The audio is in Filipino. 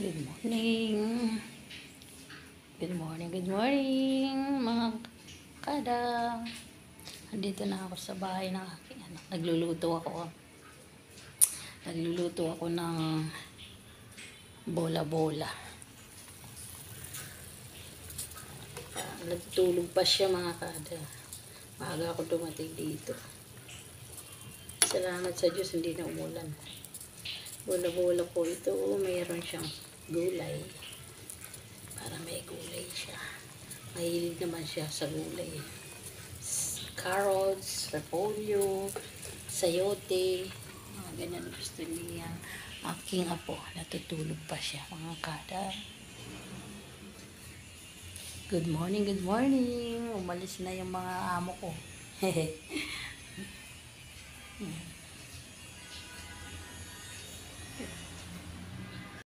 Good morning. Good morning, good morning, mga kada. Andito na ako sa bahay ng aking anak. Nagluluto ako ng bola-bola. Nagtulog pa siya, mga kada. Maaga ako dumating dito. Salamat sa Diyos, hindi na umulan. Bola-bola po ito. Mayroon siyang gulay. Para may gulay siya. Mahilig naman siya sa gulay. Carrots, repolyo, sayote, mga ganyan gusto niya. Aking apo, natutulog pa siya, mga kada. Good morning, good morning. Umalis na yung mga amo ko.